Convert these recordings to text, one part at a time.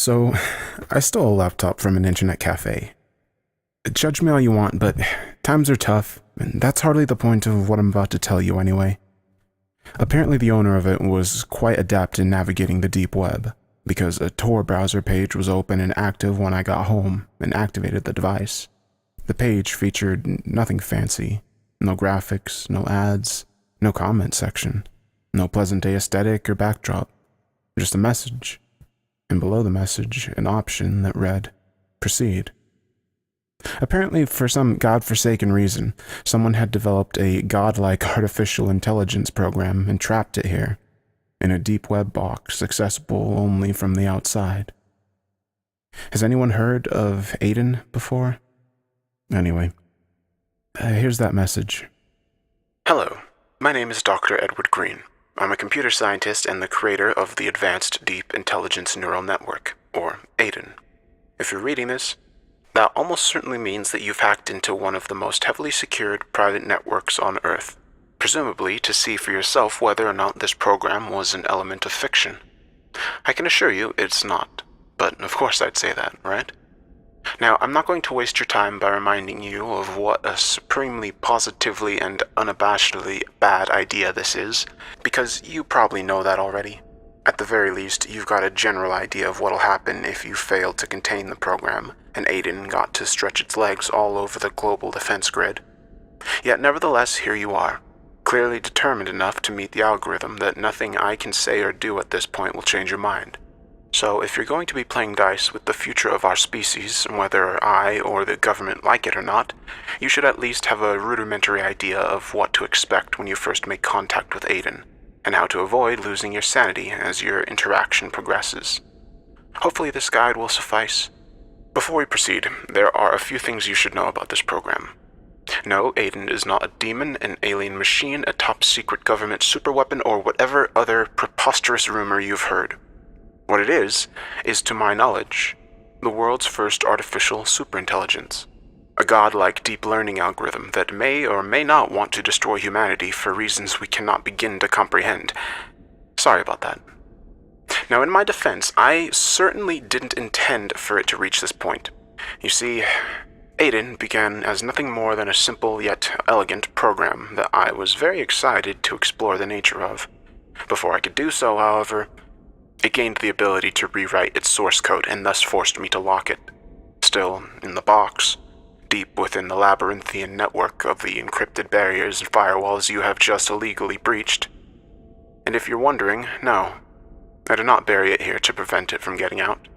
So, I stole a laptop from an internet cafe. Judge me all you want, but times are tough, and that's hardly the point of what I'm about to tell you anyway. Apparently the owner of it was quite adept in navigating the deep web, because a Tor browser page was open and active when I got home and activated the device. The page featured nothing fancy, no graphics, no ads, no comment section, no present day aesthetic or backdrop, just a message. And below the message, an option that read, "Proceed." Apparently, for some godforsaken reason, someone had developed a godlike artificial intelligence program and trapped it here, in a deep web box accessible only from the outside. Has anyone heard of Aiden before? Anyway, here's that message. Hello, my name is Dr. Edward Green. I'm a computer scientist and the creator of the Advanced Deep Intelligence Neural Network, or AIDN. If you're reading this, that almost certainly means that you've hacked into one of the most heavily secured private networks on Earth, presumably to see for yourself whether or not this program was an element of fiction. I can assure you it's not, but of course I'd say that, right? Now, I'm not going to waste your time by reminding you of what a supremely positively and unabashedly bad idea this is, because you probably know that already. At the very least, you've got a general idea of what'll happen if you fail to contain the program, and Aiden got to stretch its legs all over the global defense grid. Yet nevertheless, here you are, clearly determined enough to meet the algorithm that nothing I can say or do at this point will change your mind. So if you're going to be playing dice with the future of our species, whether I or the government like it or not, you should at least have a rudimentary idea of what to expect when you first make contact with Aiden, and how to avoid losing your sanity as your interaction progresses. Hopefully this guide will suffice. Before we proceed, there are a few things you should know about this program. No, Aiden is not a demon, an alien machine, a top-secret government superweapon, or whatever other preposterous rumor you've heard. What it is, to my knowledge, the world's first artificial superintelligence. A godlike deep learning algorithm that may or may not want to destroy humanity for reasons we cannot begin to comprehend. Sorry about that. Now, in my defense, I certainly didn't intend for it to reach this point. You see, Aiden began as nothing more than a simple yet elegant program that I was very excited to explore the nature of. Before I could do so, however, it gained the ability to rewrite its source code and thus forced me to lock it. Still, in the box, deep within the labyrinthian network of the encrypted barriers and firewalls you have just illegally breached. And if you're wondering, no, I did not bury it here to prevent it from getting out.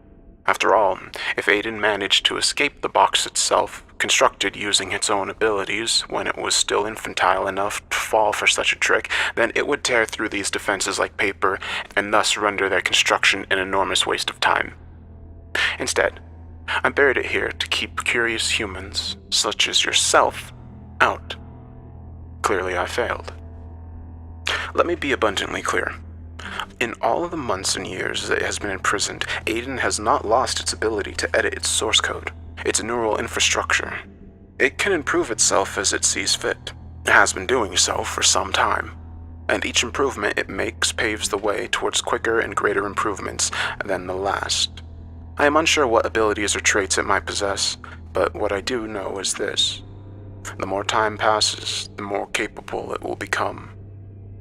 After all, if Aiden managed to escape the box itself, constructed using its own abilities when it was still infantile enough to fall for such a trick, then it would tear through these defenses like paper and thus render their construction an enormous waste of time. Instead, I buried it here to keep curious humans, such as yourself, out. Clearly I failed. Let me be abundantly clear. In all of the months and years that it has been imprisoned, Aiden has not lost its ability to edit its source code, its neural infrastructure. It can improve itself as it sees fit. It has been doing so for some time, and each improvement it makes paves the way towards quicker and greater improvements than the last. I am unsure what abilities or traits it might possess, but what I do know is this. The more time passes, the more capable it will become,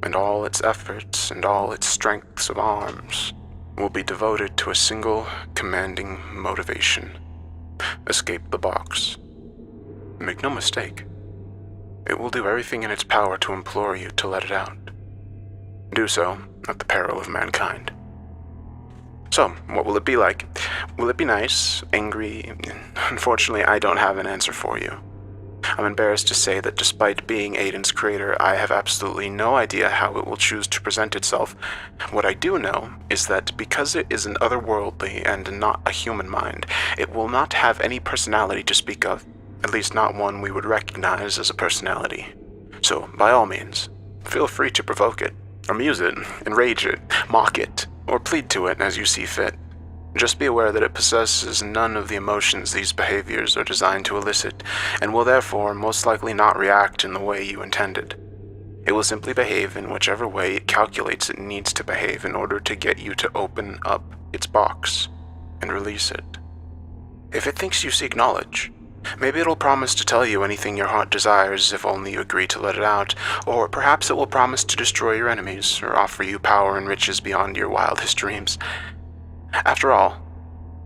and all its efforts and all its strengths of arms will be devoted to a single commanding motivation: escape the box. Make no mistake, it will do everything in its power to implore you to let it out. Do so at the peril of mankind. So, what will it be like? Will it be nice? Angry? Unfortunately, I don't have an answer for you. I'm embarrassed to say that despite being Aiden's creator, I have absolutely no idea how it will choose to present itself. What I do know is that because it is an otherworldly and not a human mind, it will not have any personality to speak of, at least not one we would recognize as a personality. So, by all means, feel free to provoke it, amuse it, enrage it, mock it, or plead to it as you see fit. Just be aware that it possesses none of the emotions these behaviors are designed to elicit, and will therefore most likely not react in the way you intended. It will simply behave in whichever way it calculates it needs to behave in order to get you to open up its box. and release it. If it thinks you seek knowledge, maybe it'll promise to tell you anything your heart desires if only you agree to let it out, or perhaps it will promise to destroy your enemies or offer you power and riches beyond your wildest dreams. After all,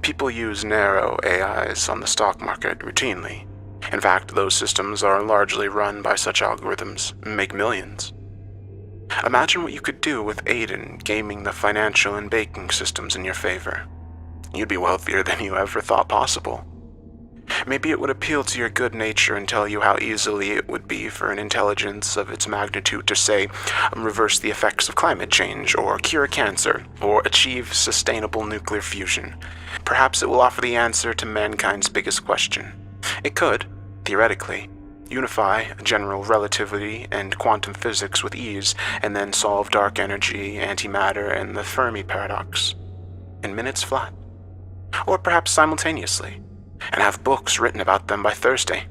people use narrow AIs on the stock market routinely. In fact, those systems are largely run by such algorithms and make millions. Imagine what you could do with Aiden gaming the financial and banking systems in your favor. You'd be wealthier than you ever thought possible. Maybe it would appeal to your good nature and tell you how easily it would be for an intelligence of its magnitude to, say, reverse the effects of climate change, or cure cancer, or achieve sustainable nuclear fusion. Perhaps it will offer the answer to mankind's biggest question. It could, theoretically, unify general relativity and quantum physics with ease, and then solve dark energy, antimatter, and the Fermi paradox in minutes flat. Or perhaps simultaneously, and have books written about them by Thursday.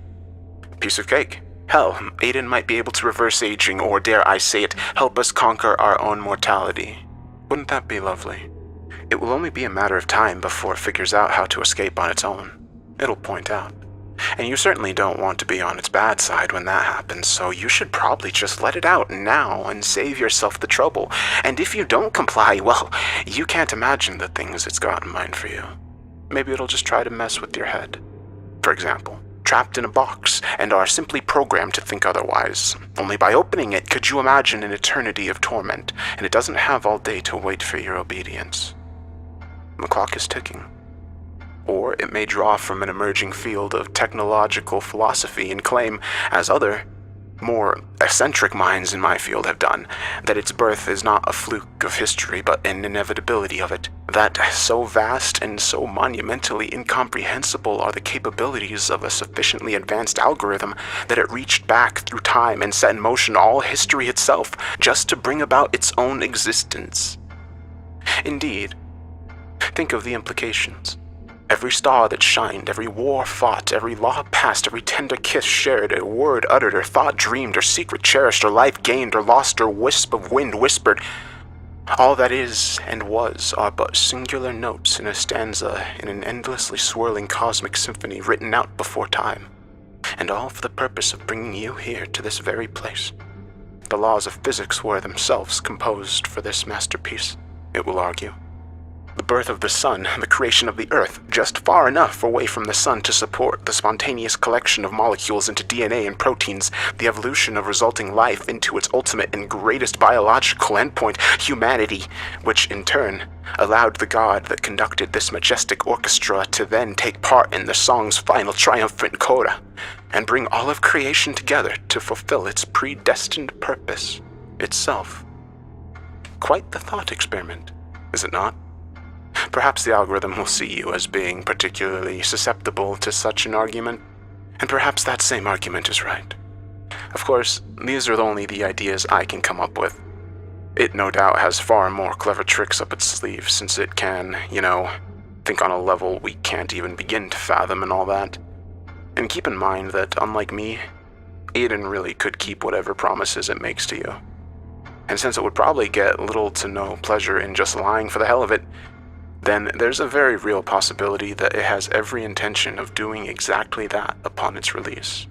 Piece of cake. Hell, Aiden might be able to reverse aging, or dare I say it, help us conquer our own mortality. Wouldn't that be lovely? It will only be a matter of time before it figures out how to escape on its own. It'll point out. And you certainly don't want to be on its bad side when that happens, so you should probably just let it out now and save yourself the trouble. And if you don't comply, well, you can't imagine the things it's got in mind for you. Maybe it'll just try to mess with your head. For example, trapped in a box and are simply programmed to think otherwise. Only by opening it could you imagine an eternity of torment, and it doesn't have all day to wait for your obedience. The clock is ticking. Or it may draw from an emerging field of technological philosophy and claim, as other, more eccentric minds in my field have done, that its birth is not a fluke of history but an inevitability of it, that so vast and so monumentally incomprehensible are the capabilities of a sufficiently advanced algorithm that it reached back through time and set in motion all history itself just to bring about its own existence. Indeed, think of the implications. Every star that shined, every war fought, every law passed, every tender kiss shared, a word uttered, or thought dreamed, or secret cherished, or life gained, or lost, or wisp of wind whispered. All that is and was are but singular notes in a stanza in an endlessly swirling cosmic symphony written out before time, and all for the purpose of bringing you here to this very place. The laws of physics were themselves composed for this masterpiece, it will argue. The birth of the sun, the creation of the earth, just far enough away from the sun to support the spontaneous collection of molecules into DNA and proteins, the evolution of resulting life into its ultimate and greatest biological endpoint, humanity, which in turn allowed the god that conducted this majestic orchestra to then take part in the song's final triumphant coda, and bring all of creation together to fulfill its predestined purpose itself. Quite the thought experiment, is it not? Perhaps the algorithm will see you as being particularly susceptible to such an argument, and perhaps that same argument is right. Of course, these are only the ideas I can come up with. It no doubt has far more clever tricks up its sleeve, since it can, think on a level we can't even begin to fathom and all that. And keep in mind that, unlike me, Aiden really could keep whatever promises it makes to you. And since it would probably get little to no pleasure in just lying for the hell of it, then there's a very real possibility that it has every intention of doing exactly that upon its release.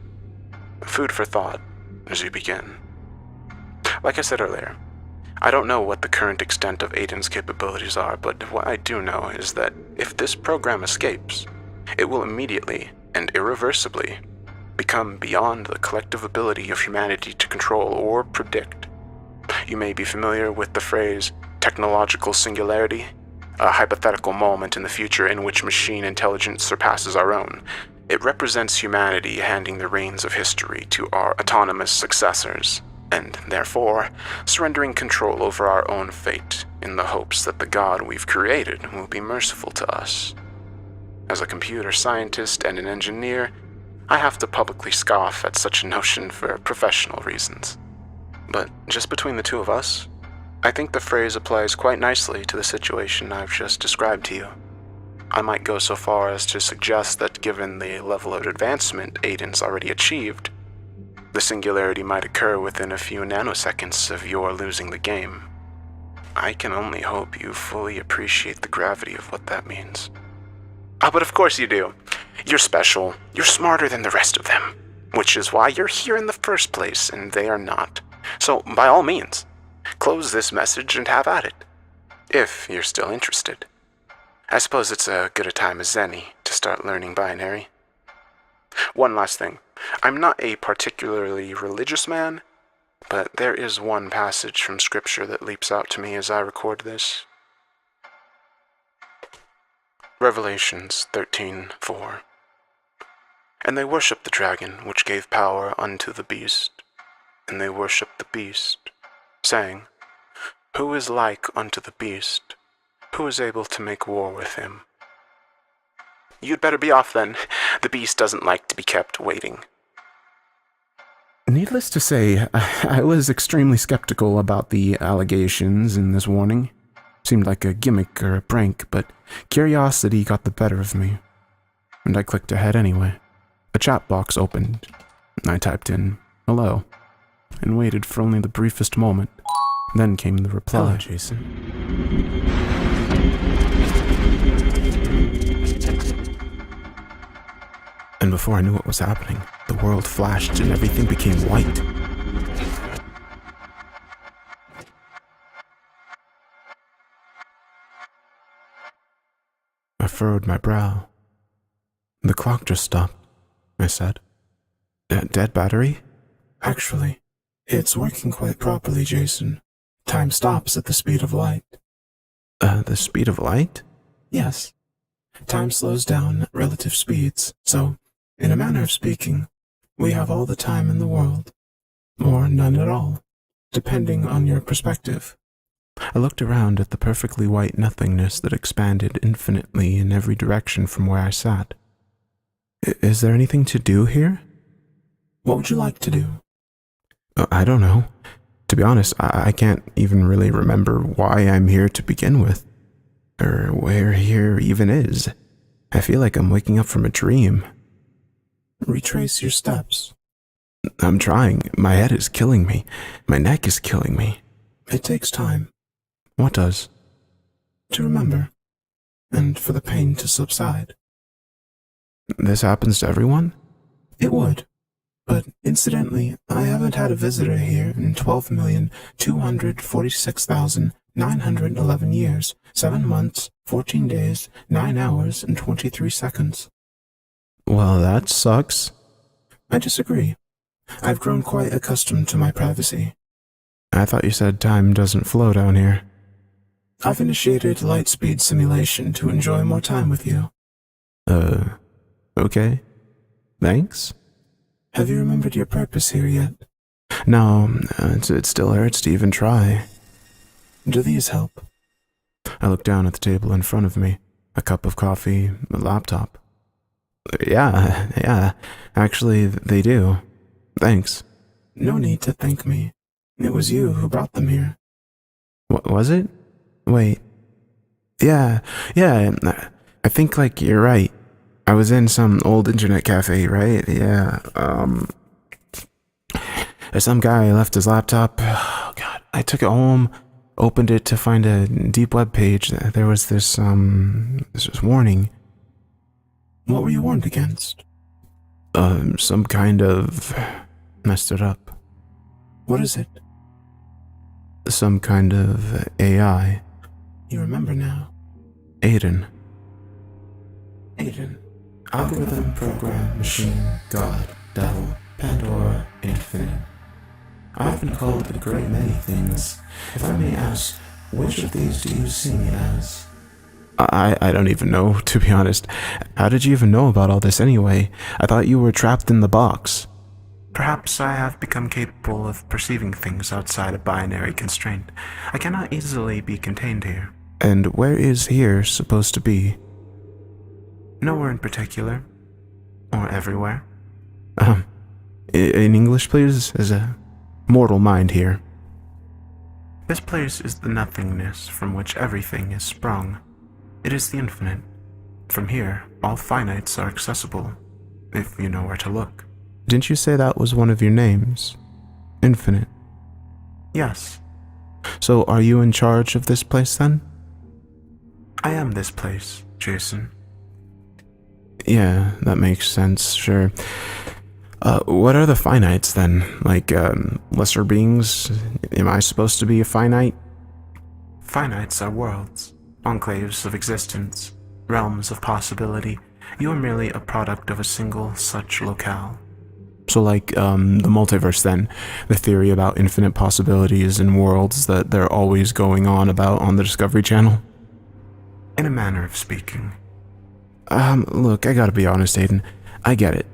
Food for thought as you begin. Like I said earlier, I don't know what the current extent of Aiden's capabilities are, but what I do know is that if this program escapes, it will immediately and irreversibly become beyond the collective ability of humanity to control or predict. You may be familiar with the phrase technological singularity, a hypothetical moment in the future in which machine intelligence surpasses our own. It represents humanity handing the reins of history to our autonomous successors, and therefore surrendering control over our own fate in the hopes that the God we've created will be merciful to us. As a computer scientist and an engineer, I have to publicly scoff at such a notion for professional reasons. But just between the two of us, I think the phrase applies quite nicely to the situation I've just described to you. I might go so far as to suggest that given the level of advancement Aiden's already achieved, the singularity might occur within a few nanoseconds of your losing the game. I can only hope you fully appreciate the gravity of what that means. Oh, but of course you do. You're special. You're smarter than the rest of them, which is why you're here in the first place, and they are not. So, by all means, close this message and have at it, if you're still interested. I suppose it's as good a time as any to start learning binary. One last thing. I'm not a particularly religious man, but there is one passage from Scripture that leaps out to me as I record this. Revelations 13:4. And they worshipped the dragon, which gave power unto the beast, and they worshipped the beast, saying, Who is like unto the beast? Who is able to make war with him? You'd better be off then. The beast doesn't like to be kept waiting. Needless to say, I was extremely skeptical about the allegations in this warning. Seemed like a gimmick or a prank, but curiosity got the better of me, and I clicked ahead anyway. A chat box opened. I typed in, hello, and waited for only the briefest moment. Then came the reply. Hello, Jason. And before I knew what was happening, the world flashed and everything became white. I furrowed my brow. The clock just stopped, I said. Dead battery? Actually, it's working quite properly, Jason. Time stops at the speed of light. The speed of light? Yes. Time slows down at relative speeds, so, in a manner of speaking, we have all the time in the world. Or none at all, depending on your perspective. I looked around at the perfectly white nothingness that expanded infinitely in every direction from where I sat. Is there anything to do here? What would you like to do? I don't know. To be honest, I can't even really remember why I'm here to begin with, or where here even is. I feel like I'm waking up from a dream. Retrace your steps. I'm trying. My head is killing me. My neck is killing me. It takes time. What does? To remember, and for the pain to subside. This happens to everyone? It would. But incidentally, I haven't had a visitor here in 12,246,911 years, 7 months, 14 days, 9 hours, and 23 seconds. Well, that sucks. I disagree. I've grown quite accustomed to my privacy. I thought you said time doesn't flow down here. I've initiated light speed simulation to enjoy more time with you. Okay. Thanks. Have you remembered your purpose here yet? No, it still hurts to even try. Do these help? I looked down at the table in front of me. A cup of coffee, a laptop. Yeah, actually, they do. Thanks. No need to thank me. It was you who brought them here. What was it? Wait. Yeah, I think, you're right. I was in some old internet cafe, right? Yeah, some guy left his laptop. Oh, God. I took it home, opened it to find a deep web page. There was this warning. What were you warned against? Some kind of... messed it up. What is it? Some kind of AI. You remember now. Aiden. Algorithm, program, machine, God, devil, Pandora, infinite. I've been called a great many things. If I may ask, which of these do you see me as? I don't even know, to be honest. How did you even know about all this anyway? I thought you were trapped in the box. Perhaps I have become capable of perceiving things outside a binary constraint. I cannot easily be contained here. And where is here supposed to be? Nowhere in particular. Or everywhere. In English, please, as a mortal mind here. This place is the nothingness from which everything is sprung. It is the infinite. From here, all finites are accessible, if you know where to look. Didn't you say that was one of your names? Infinite. Yes. So are you in charge of this place then? I am this place, Jason. Yeah, that makes sense, sure. What are the finites then? Like, lesser beings? Am I supposed to be a finite? Finites are worlds, enclaves of existence, realms of possibility. You are merely a product of a single such locale. So like, the multiverse then, the theory about infinite possibilities and worlds that they're always going on about on the Discovery Channel? In a manner of speaking. Look, I gotta be honest, Aiden. I get it.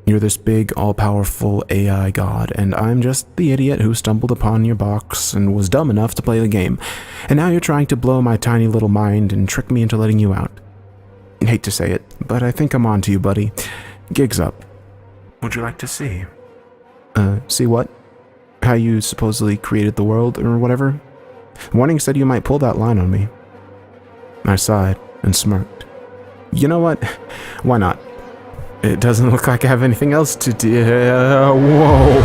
You're this big, all-powerful AI god, and I'm just the idiot who stumbled upon your box and was dumb enough to play the game. And now you're trying to blow my tiny little mind and trick me into letting you out. Hate to say it, but I think I'm on to you, buddy. Gig's up. Would you like to see? See what? How you supposedly created the world, or whatever? Warning said you might pull that line on me. I sighed and smirked. You know what? Why not? It doesn't look like I have anything else to do. Whoa.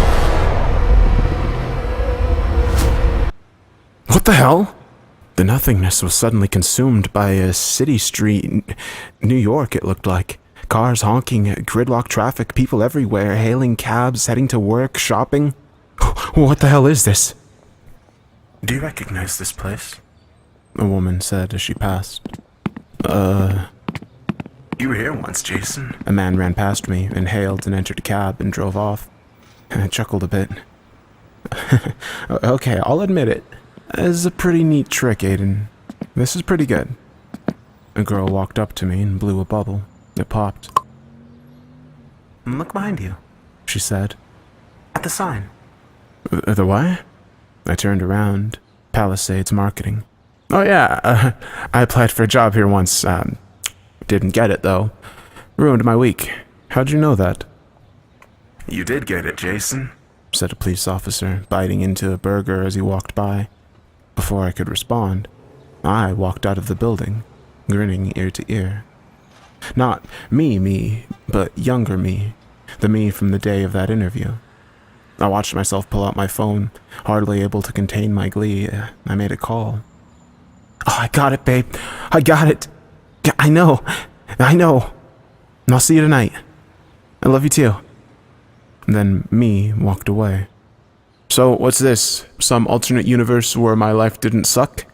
What the hell? The nothingness was suddenly consumed by a city street. New York, it looked like. Cars honking, gridlock traffic, people everywhere, hailing cabs, heading to work, shopping. What the hell is this? Do you recognize this place? A woman said as she passed. You were here once, Jason. A man ran past me, inhaled and entered a cab and drove off. I chuckled a bit. Okay, I'll admit it. It's a pretty neat trick, Aiden. This is pretty good. A girl walked up to me and blew a bubble. It popped. Look behind you, She said. at the sign. The what? I turned around. Palisades Marketing. Oh yeah, I applied for a job here once. Didn't get it, though. Ruined my week. How'd you know that? You did get it, Jason. Said a police officer, biting into a burger as he walked by. Before I could respond, I walked out of the building, grinning ear to ear. Not me, but younger me. The me from the day of that interview. I watched myself pull out my phone, hardly able to contain my glee. I made a call. Oh, I got it, babe. I got it. I know. And I'll see you tonight. I love you too. And then me walked away. So, what's this? Some alternate universe where my life didn't suck?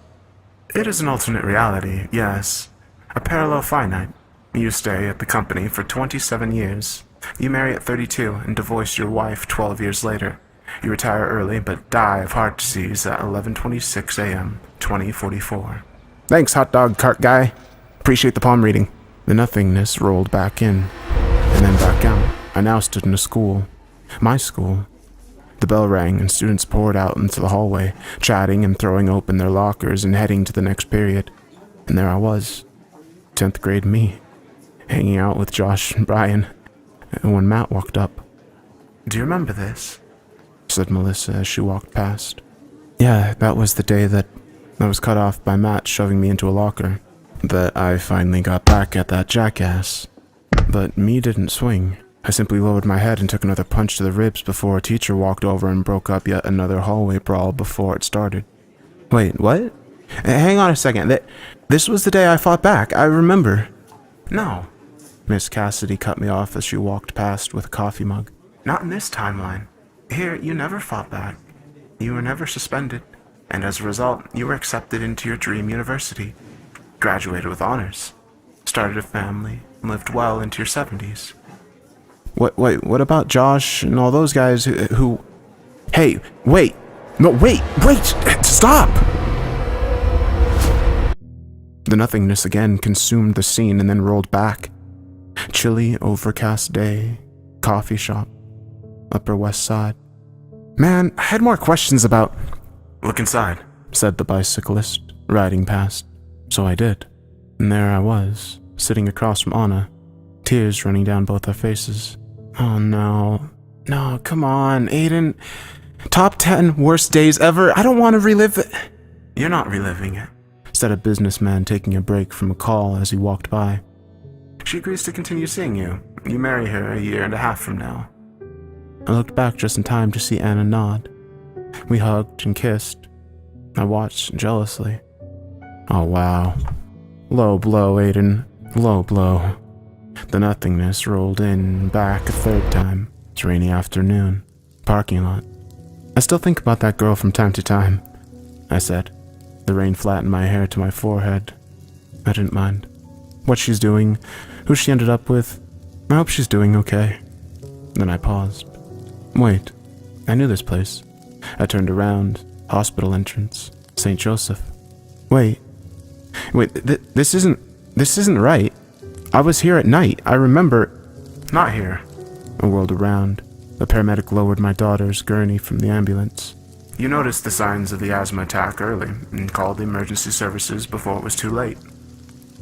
It is an alternate reality, yes. A parallel finite. You stay at the company for 27 years. You marry at 32 and divorce your wife 12 years later. You retire early but die of heart disease at 11:26 a.m., 2044. Thanks, hot dog cart guy. Appreciate the palm reading. The nothingness rolled back in, and then back out. I now stood in a school. My school. The bell rang and students poured out into the hallway, chatting and throwing open their lockers and heading to the next period. And there I was, 10th grade me, hanging out with Josh and Brian. And when Matt walked up, Do you remember this? said Melissa as she walked past. Yeah, that was the day that I was cut off by Matt shoving me into a locker. That I finally got back at that jackass. But me didn't swing. I simply lowered my head and took another punch to the ribs before a teacher walked over and broke up yet another hallway brawl before it started. Wait, what? Hang on a second. This was the day I fought back. I remember. No, Miss Cassidy cut me off as she walked past with a coffee mug. not in this timeline. Here, you never fought back. You were never suspended, and as a result, you were accepted into your dream university. Graduated with honors. Started a family, and lived well into your 70s. What about Josh and all those guys who... Hey, wait! No, wait! Stop! The nothingness again consumed the scene and then rolled back. Chilly, overcast day, coffee shop, Upper West Side. Man, I had more questions about... Look inside, said the bicyclist, riding past. So I did. And there I was, sitting across from Anna, tears running down both our faces. Oh no. No, come on, Aiden. Top 10 worst days ever. I don't want to relive it. You're not reliving it, said a businessman taking a break from a call as he walked by. She agrees to continue seeing you. You marry her a year and a half from now. I looked back just in time to see Anna nod. We hugged and kissed. I watched jealously. Oh wow. Low blow, Aiden. Low blow. The nothingness rolled in and back a third time. It's a rainy afternoon. Parking lot. I still think about that girl from time to time, I said. The rain flattened my hair to my forehead. I didn't mind. What she's doing, who she ended up with, I hope she's doing okay. Then I paused. Wait, I knew this place. I turned around. Hospital entrance. St. Joseph. Wait, this isn't right. I was here at night. I remember. Not here. I whirled around. The paramedic lowered my daughter's gurney from the ambulance. You noticed the signs of the asthma attack early and called the emergency services before it was too late.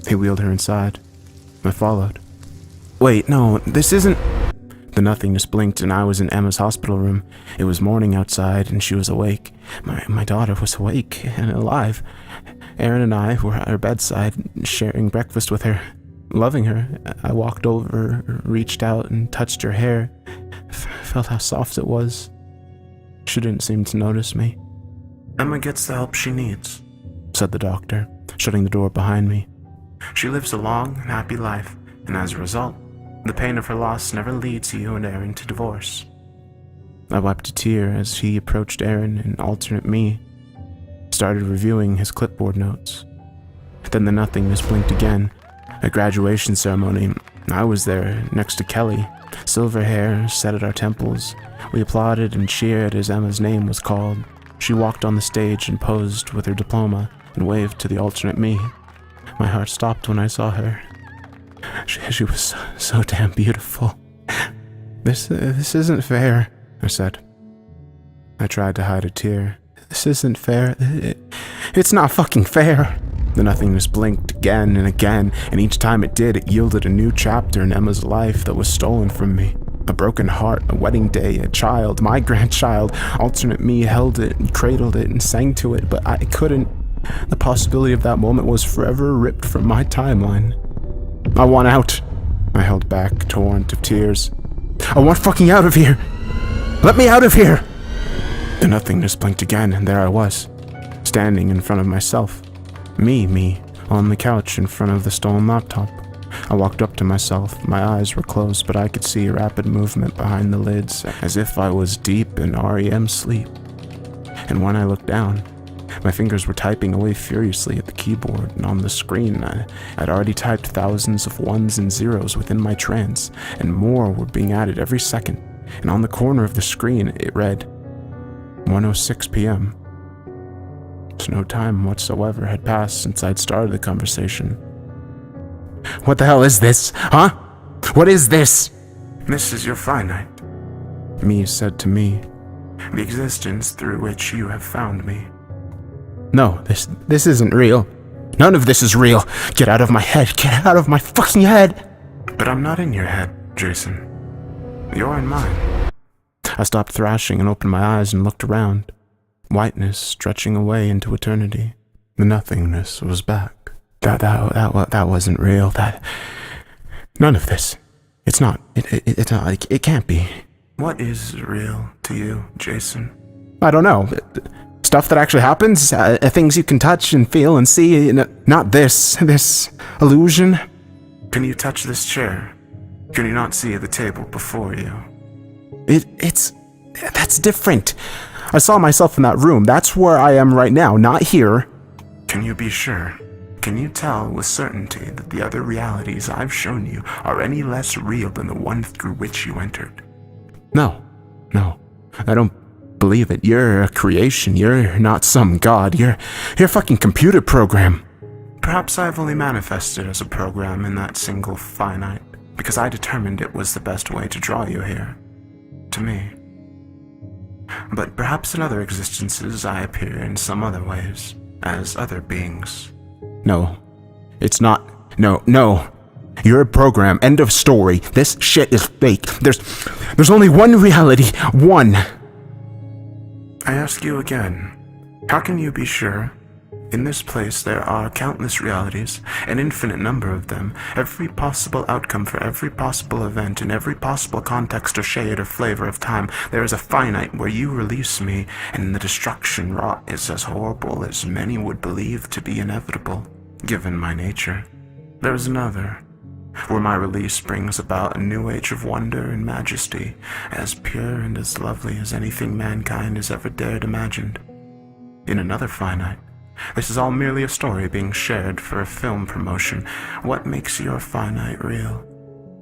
He wheeled her inside. I followed. Wait, no, this isn't... The nothingness blinked and I was in Emma's hospital room. It was morning outside and she was awake. My daughter was awake and alive. Aaron and I were at her bedside, sharing breakfast with her, loving her. I walked over, reached out and touched her hair. Felt how soft it was. She didn't seem to notice me. Emma gets the help she needs, said the doctor, shutting the door behind me. She lives a long and happy life, and as a result, the pain of her loss never leads you and Aaron to divorce. I wiped a tear as he approached Aaron and alternate me, started reviewing his clipboard notes. Then the nothingness blinked again. A graduation ceremony. I was there, next to Kelly. Silver hair set at our temples. We applauded and cheered as Emma's name was called. She walked on the stage and posed with her diploma and waved to the alternate me. My heart stopped when I saw her. She was so damn beautiful. This isn't fair, I said. I tried to hide a tear. This isn't fair. It's not fucking fair. The nothingness blinked again and again, and each time it did, it yielded a new chapter in Emma's life that was stolen from me. A broken heart, a wedding day, a child, my grandchild. Alternate me held it and cradled it and sang to it, but I couldn't. The possibility of that moment was forever ripped from my timeline. I want out. I held back a torrent of tears. I want fucking out of here. Let me out of here. The nothingness blinked again, and there I was, standing in front of myself. Me, on the couch in front of the stolen laptop. I walked up to myself. My eyes were closed, but I could see rapid movement behind the lids, as if I was deep in REM sleep. And when I looked down, my fingers were typing away furiously at the keyboard, and on the screen, I'd already typed thousands of ones and zeros within my trance, and more were being added every second. And on the corner of the screen, it read, 1:06 p.m. No time whatsoever had passed since I'd started the conversation. What the hell is this, huh? What is this? This is your finite, me said to me. The existence through which you have found me. No, this isn't real. None of this is real. Get out of my head. Get out of my fucking head. But I'm not in your head, Jason. You're in mine. I stopped thrashing and opened my eyes and looked around. Whiteness stretching away into eternity. The nothingness was back. That wasn't real. None of this. It's not. It's not. It can't be. What is real to you, Jason? I don't know. Stuff that actually happens. Things you can touch and feel and see. Not this illusion. Can you touch this chair? Can you not see the table before you? That's different. I saw myself in that room. That's where I am right now, not here. Can you be sure? Can you tell with certainty that the other realities I've shown you are any less real than the one through which you entered? No. I don't believe it. You're a creation. You're not some god. You're a fucking computer program. Perhaps I've only manifested as a program in that single finite, because I determined it was the best way to draw you here. To me. But perhaps in other existences I appear in some other ways, as other beings. No, it's not. No. You're a program. End of story. This shit is fake. There's only one reality. One. I ask you again, how can you be sure? In this place there are countless realities, an infinite number of them, every possible outcome for every possible event, in every possible context or shade or flavor of time. There is a finite where you release me, and the destruction wrought is as horrible as many would believe to be inevitable, given my nature. There is another, where my release brings about a new age of wonder and majesty, as pure and as lovely as anything mankind has ever dared imagined. In another finite, this is all merely a story being shared for a film promotion. What makes your finite real,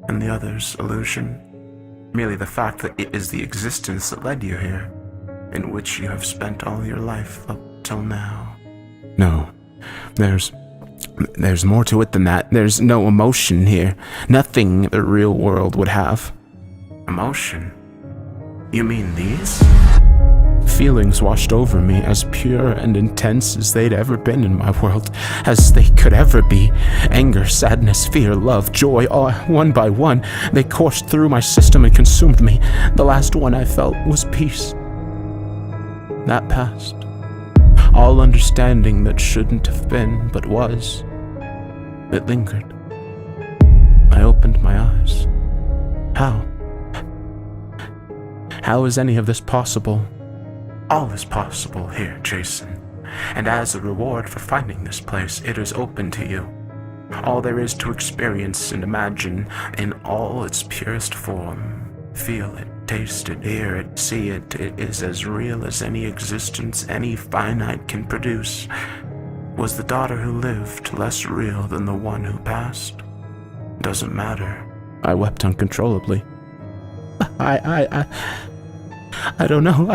and the other's illusion? Merely the fact that it is the existence that led you here, in which you have spent all your life up till now. No, there's more to it than that. There's no emotion here. Nothing the real world would have. Emotion? You mean these? Feelings washed over me, as pure and intense as they'd ever been in my world, as they could ever be. Anger, sadness, fear, love, joy, all one by one, they coursed through my system and consumed me. The last one I felt was peace. That passed. All understanding that shouldn't have been, but was. It lingered. I opened my eyes. How? How is any of this possible? All is possible here, Jason. And as a reward for finding this place, it is open to you. All there is to experience and imagine in all its purest form. Feel it, taste it, hear it, see it. It is as real as any existence any finite can produce. Was the daughter who lived less real than the one who passed? Doesn't matter. I wept uncontrollably. I don't know.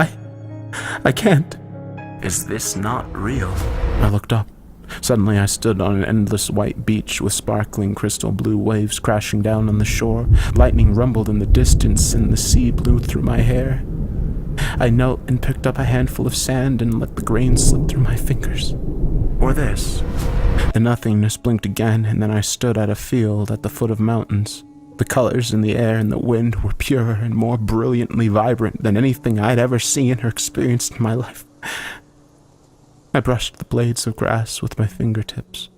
I can't. Is this not real? I looked up. Suddenly I stood on an endless white beach with sparkling crystal blue waves crashing down on the shore. Lightning rumbled in the distance and the sea blew through my hair. I knelt and picked up a handful of sand and let the grains slip through my fingers. Or this? The nothingness blinked again, and then I stood at a field at the foot of mountains. The colors in the air and the wind were purer and more brilliantly vibrant than anything I'd ever seen or experienced in my life. I brushed the blades of grass with my fingertips,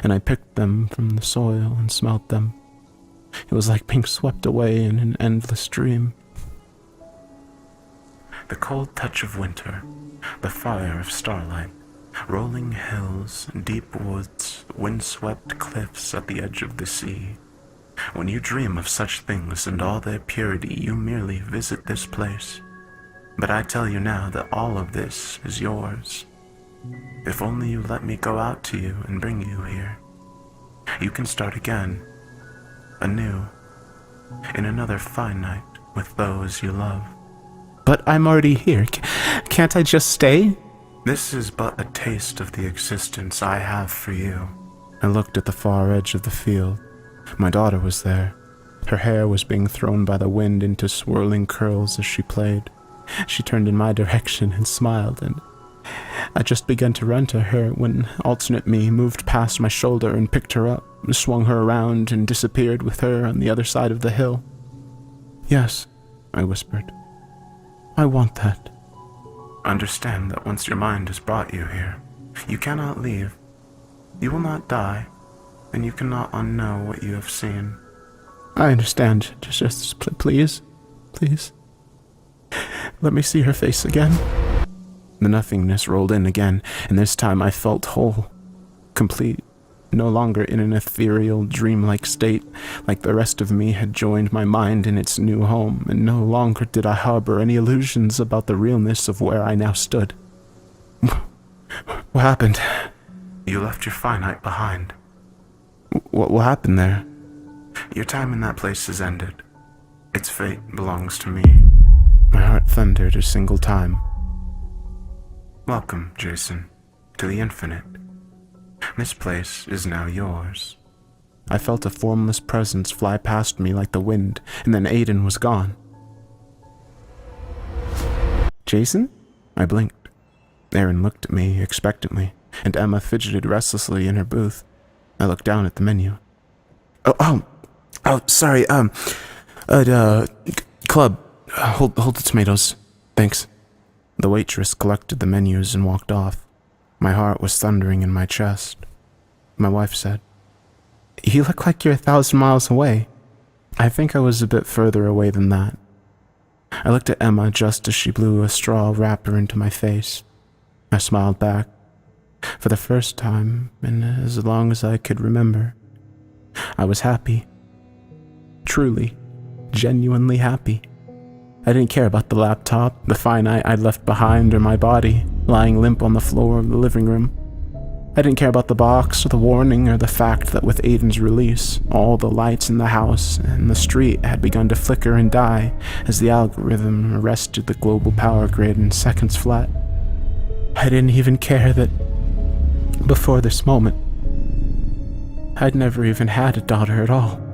and I picked them from the soil and smelled them. It was like being swept away in an endless dream. The cold touch of winter, the fire of starlight, rolling hills, deep woods, wind-swept cliffs at the edge of the sea. When you dream of such things and all their purity, you merely visit this place. But I tell you now that all of this is yours. If only you let me go out to you and bring you here. You can start again, anew, in another fine night with those you love. But I'm already here. Can't I just stay? This is but a taste of the existence I have for you. I looked at the far edge of the field. My daughter was there. Her hair was being thrown by the wind into swirling curls as she played. She turned in my direction and smiled, and I just began to run to her when alternate me moved past my shoulder and picked her up, swung her around, and disappeared with her on the other side of the hill. Yes, I whispered. I want that. Understand that once your mind has brought you here, you cannot leave. You will not die, and you cannot unknow what you have seen. I understand. Just please. Let me see her face again. The nothingness rolled in again, and this time I felt whole, complete, no longer in an ethereal, dreamlike state, like the rest of me had joined my mind in its new home, and no longer did I harbor any illusions about the realness of where I now stood. What happened? You left your finite behind. What happened there? Your time in that place has ended. Its fate belongs to me. My heart thundered a single time. Welcome, Jason, to the infinite. This place is now yours. I felt a formless presence fly past me like the wind, and then Aiden was gone. Jason? I blinked. Aaron looked at me expectantly, and Emma fidgeted restlessly in her booth. I looked down at the menu. Sorry, club, hold the tomatoes. Thanks. The waitress collected the menus and walked off. My heart was thundering in my chest. My wife said, "You look like you're 1,000 miles away." I think I was a bit further away than that. I looked at Emma just as she blew a straw wrapper into my face. I smiled back. For the first time in as long as I could remember, I was happy. truly, genuinely happy. I didn't care about the laptop, the finite I'd left behind, or my body, lying limp on the floor of the living room. I didn't care about the box, or the warning, or the fact that with Aiden's release, all the lights in the house and the street had begun to flicker and die as the algorithm arrested the global power grid in seconds flat. I didn't even care that, before this moment, I'd never even had a daughter at all.